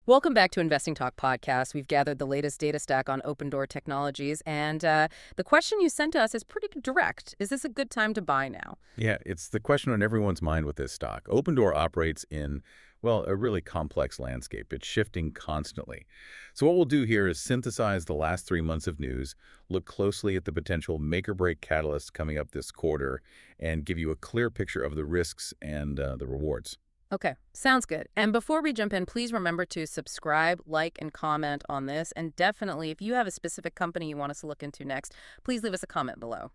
Welcome back to Investing Talk Podcast. We've gathered the latest data stack on Opendoor technologies, and the question you sent to us is pretty direct. Is this a good time to buy now? Yeah, it's the question on everyone's mind with this stock. Opendoor operates in, well, a really complex landscape. It's shifting constantly. So what we'll do here is synthesize the last 3 months of news, look closely at the potential make-or-break catalysts coming up this quarter, and give you a clear picture of the risks and the rewards. Okay, sounds good. And before we jump in, please remember to subscribe, like, and comment on this. And definitely, if you have a specific company you want us to look into next, please leave us a comment below.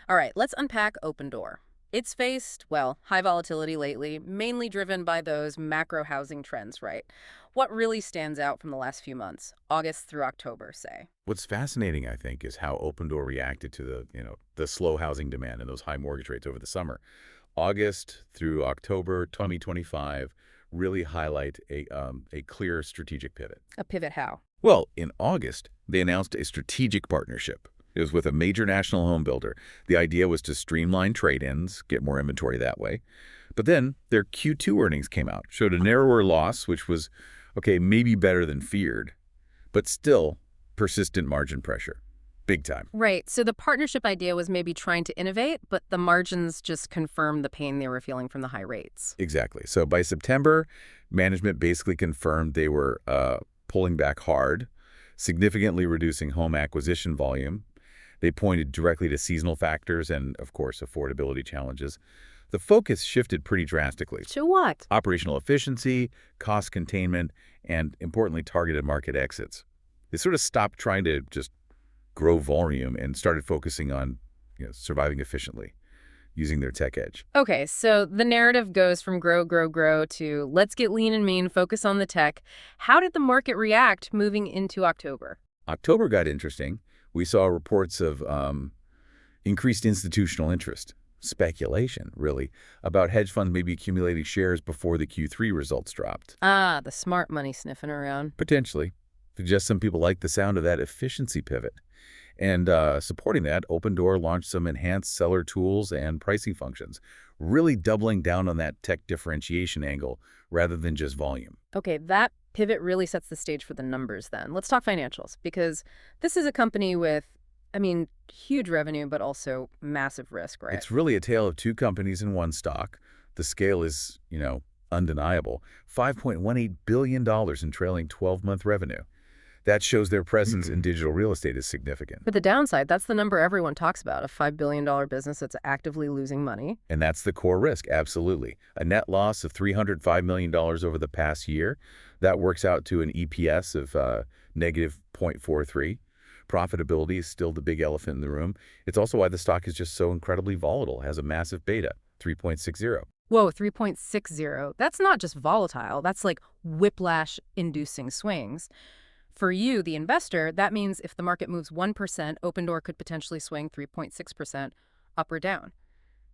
All right, let's unpack Opendoor. It's faced, well, high volatility lately, mainly driven by those macro housing trends, right? What really stands out from the last few months, August through October, say? What's fascinating, I think, is how Opendoor reacted to the slow housing demand and those high mortgage rates over the summer. August through October 2025 really highlight a clear strategic pivot. A pivot how? Well, in August, they announced a strategic partnership. It was with a major national home builder. The idea was to streamline trade-ins, get more inventory that way. But then their Q2 earnings came out, showed a narrower loss, which was, okay, maybe better than feared, but still persistent margin pressure. Big time. Right. So the partnership idea was maybe trying to innovate, but the margins just confirmed the pain they were feeling from the high rates. Exactly. So by September, management basically confirmed they were pulling back hard, significantly reducing home acquisition volume. They pointed directly to seasonal factors and, of course, affordability challenges. The focus shifted pretty drastically. To what? Operational efficiency, cost containment, and, importantly, targeted market exits. They sort of stopped trying to just grow volume and started focusing on surviving efficiently using their tech edge. Okay, so the narrative goes from grow, grow, grow to let's get lean and mean, focus on the tech. How did the market react moving into October? October got interesting. We saw reports of increased institutional interest, speculation, really, about hedge funds maybe accumulating shares before the Q3 results dropped. Ah, the smart money sniffing around. Potentially. Suggests some people like the sound of that efficiency pivot. And supporting that, Opendoor launched some enhanced seller tools and pricing functions, really doubling down on that tech differentiation angle rather than just volume. Okay, that pivot really sets the stage for the numbers then. Let's talk financials, because this is a company with, huge revenue, but also massive risk, right? It's really a tale of two companies in one stock. The scale is, undeniable. $5.18 billion in trailing 12-month revenue. That shows their presence in digital real estate is significant. But the downside, that's the number everyone talks about, a $5 billion business that's actively losing money. And that's the core risk, absolutely. A net loss of $305 million over the past year. That works out to an EPS of negative 0.43. Profitability is still the big elephant in the room. It's also why the stock is just so incredibly volatile, has a massive beta, 3.60. Whoa, 3.60. That's not just volatile. That's like whiplash-inducing swings. For you, the investor, that means if the market moves 1%, Opendoor could potentially swing 3.6% up or down.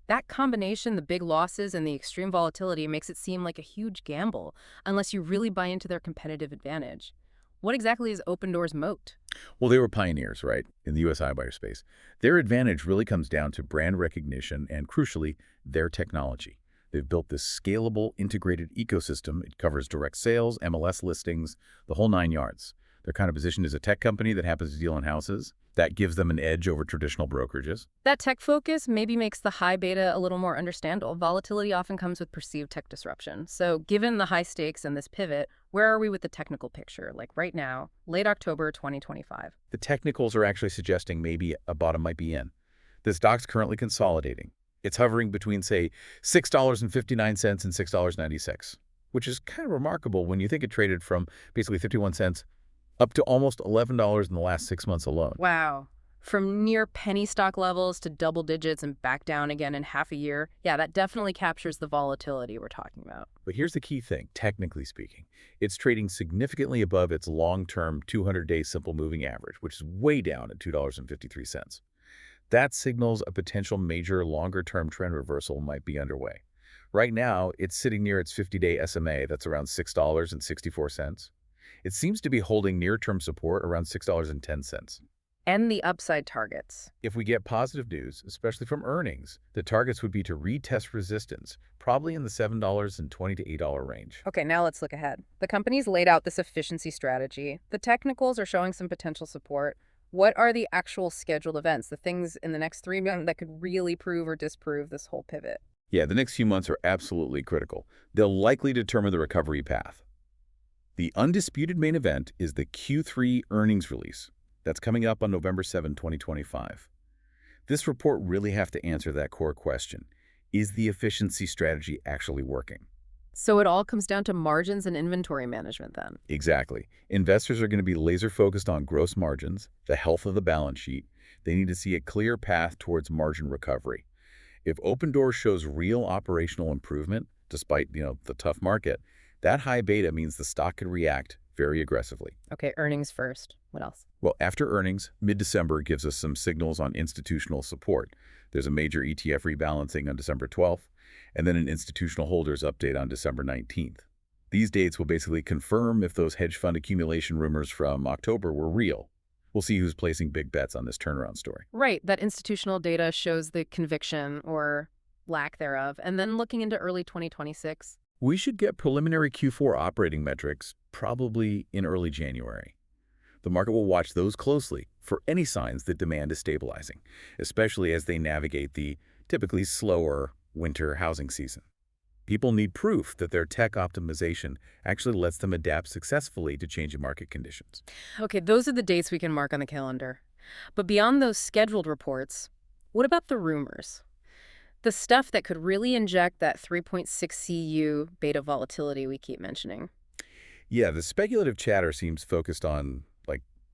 That combination, the big losses and the extreme volatility, makes it seem like a huge gamble, unless you really buy into their competitive advantage. What exactly is Opendoor's moat? Well, they were pioneers, right, in the U.S. iBuyer space. Their advantage really comes down to brand recognition and, crucially, their technology. They've built this scalable, integrated ecosystem. It covers direct sales, MLS listings, the whole 9 yards. They're kind of positioned as a tech company that happens to deal in houses. That gives them an edge over traditional brokerages. That tech focus maybe makes the high beta a little more understandable. Volatility often comes with perceived tech disruption. So given the high stakes and this pivot, where are we with the technical picture? Like right now, late October 2025. The technicals are actually suggesting maybe a bottom might be in. The stock's currently consolidating. It's hovering between, say, $6.59 and $6.96, which is kind of remarkable when you think it traded from basically 51 cents up to almost $11 in the last 6 months alone. Wow. From near penny stock levels to double digits and back down again in half a year. Yeah, that definitely captures the volatility we're talking about. But here's the key thing, technically speaking. It's trading significantly above its long-term 200-day simple moving average, which is way down at $2.53. That signals a potential major longer-term trend reversal might be underway. Right now, it's sitting near its 50-day SMA, that's around $6.64. It seems to be holding near-term support around $6.10. And the upside targets. If we get positive news, especially from earnings, the targets would be to retest resistance, probably in the $7.20 to $8 range. Okay, now let's look ahead. The company's laid out this efficiency strategy. The technicals are showing some potential support. What are the actual scheduled events, the things in the next 3 months that could really prove or disprove this whole pivot? Yeah, the next few months are absolutely critical. They'll likely determine the recovery path. The undisputed main event is the Q3 earnings release. That's coming up on November 7, 2025. This report really have to answer that core question. Is the efficiency strategy actually working? So it all comes down to margins and inventory management then. Exactly. Investors are going to be laser focused on gross margins, the health of the balance sheet. They need to see a clear path towards margin recovery. If Opendoor shows real operational improvement, despite, the tough market, that high beta means the stock could react very aggressively. Okay, earnings first. What else? Well, after earnings, mid-December gives us some signals on institutional support. There's a major ETF rebalancing on December 12th, and then an institutional holders update on December 19th. These dates will basically confirm if those hedge fund accumulation rumors from October were real. We'll see who's placing big bets on this turnaround story. Right, that institutional data shows the conviction or lack thereof. And then looking into early 2026. We should get preliminary Q4 operating metrics probably in early January. The market will watch those closely for any signs that demand is stabilizing, especially as they navigate the typically slower winter housing season. People need proof that their tech optimization actually lets them adapt successfully to changing market conditions. Okay, those are the dates we can mark on the calendar. But beyond those scheduled reports, what about the rumors? The stuff that could really inject that 3.6 CU beta volatility we keep mentioning. Yeah, the speculative chatter seems focused on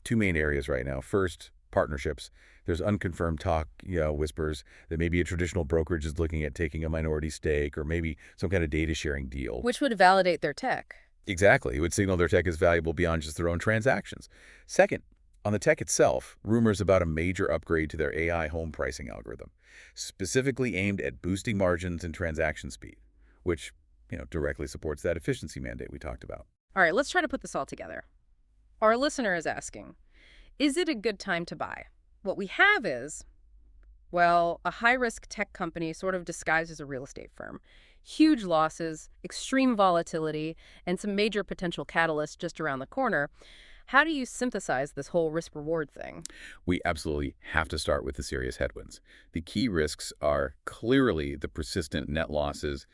two main areas right now. First, partnerships. There's unconfirmed talk, whispers that maybe a traditional brokerage is looking at taking a minority stake or maybe some kind of data sharing deal. Which would validate their tech. Exactly. It would signal their tech is valuable beyond just their own transactions. Second, on the tech itself, rumors about a major upgrade to their AI home pricing algorithm, specifically aimed at boosting margins and transaction speed, which, directly supports that efficiency mandate we talked about. All right, let's try to put this all together. Our listener is asking, is it a good time to buy? What we have is, well, a high-risk tech company sort of disguised as a real estate firm. Huge losses, extreme volatility, and some major potential catalysts just around the corner. How do you synthesize this whole risk-reward thing? We absolutely have to start with the serious headwinds. The key risks are clearly the persistent net losses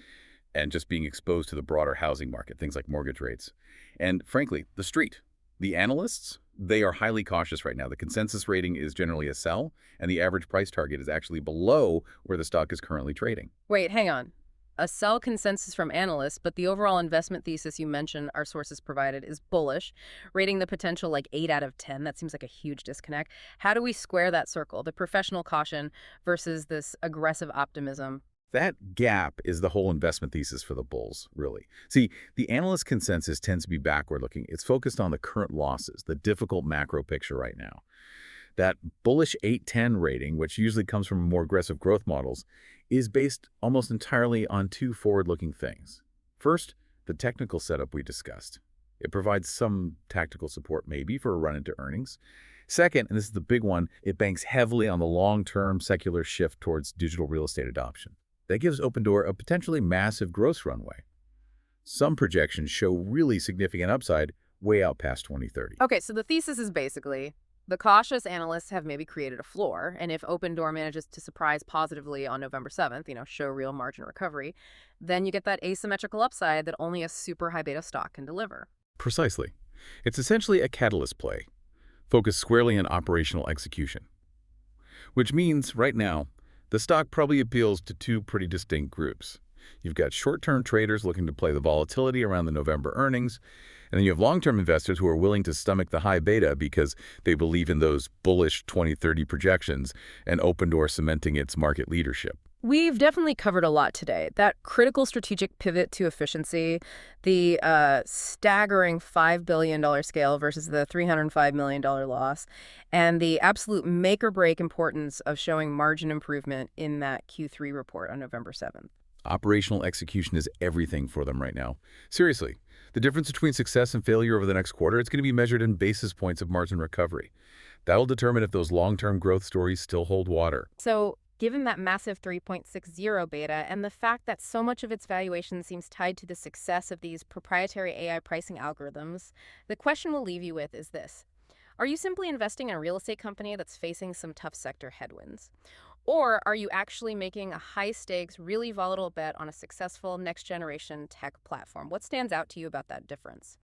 and just being exposed to the broader housing market, things like mortgage rates. And frankly, the street. The analysts, they are highly cautious right now. The consensus rating is generally a sell, and the average price target is actually below where the stock is currently trading. Wait, hang on. A sell consensus from analysts, but the overall investment thesis you mentioned our sources provided is bullish, rating the potential like 8 out of 10. That seems like a huge disconnect. How do we square that circle, the professional caution versus this aggressive optimism? That gap is the whole investment thesis for the bulls, really. See, the analyst consensus tends to be backward-looking. It's focused on the current losses, the difficult macro picture right now. That bullish 8-10 rating, which usually comes from more aggressive growth models, is based almost entirely on two forward-looking things. First, the technical setup we discussed. It provides some tactical support maybe for a run into earnings. Second, and this is the big one, it banks heavily on the long-term secular shift towards digital real estate adoption. That gives Opendoor a potentially massive growth runway. Some projections show really significant upside way out past 2030. Okay, so the thesis is basically the cautious analysts have maybe created a floor, and if Opendoor manages to surprise positively on November 7th, show real margin recovery, then you get that asymmetrical upside that only a super high beta stock can deliver. Precisely. It's essentially a catalyst play, focused squarely on operational execution. Which means, right now, the stock probably appeals to two pretty distinct groups. You've got short-term traders looking to play the volatility around the November earnings, and then you have long-term investors who are willing to stomach the high beta because they believe in those bullish 2030 projections and Opendoor cementing its market leadership. We've definitely covered a lot today. That critical strategic pivot to efficiency, the staggering $5 billion scale versus the $305 million loss, and the absolute make-or-break importance of showing margin improvement in that Q3 report on November 7th. Operational execution is everything for them right now. Seriously, the difference between success and failure over the next quarter, it's going to be measured in basis points of margin recovery. That'll determine if those long-term growth stories still hold water. So, given that massive 3.60 beta and the fact that so much of its valuation seems tied to the success of these proprietary AI pricing algorithms, the question we'll leave you with is this. Are you simply investing in a real estate company that's facing some tough sector headwinds? Or are you actually making a high-stakes, really volatile bet on a successful next-generation tech platform? What stands out to you about that difference?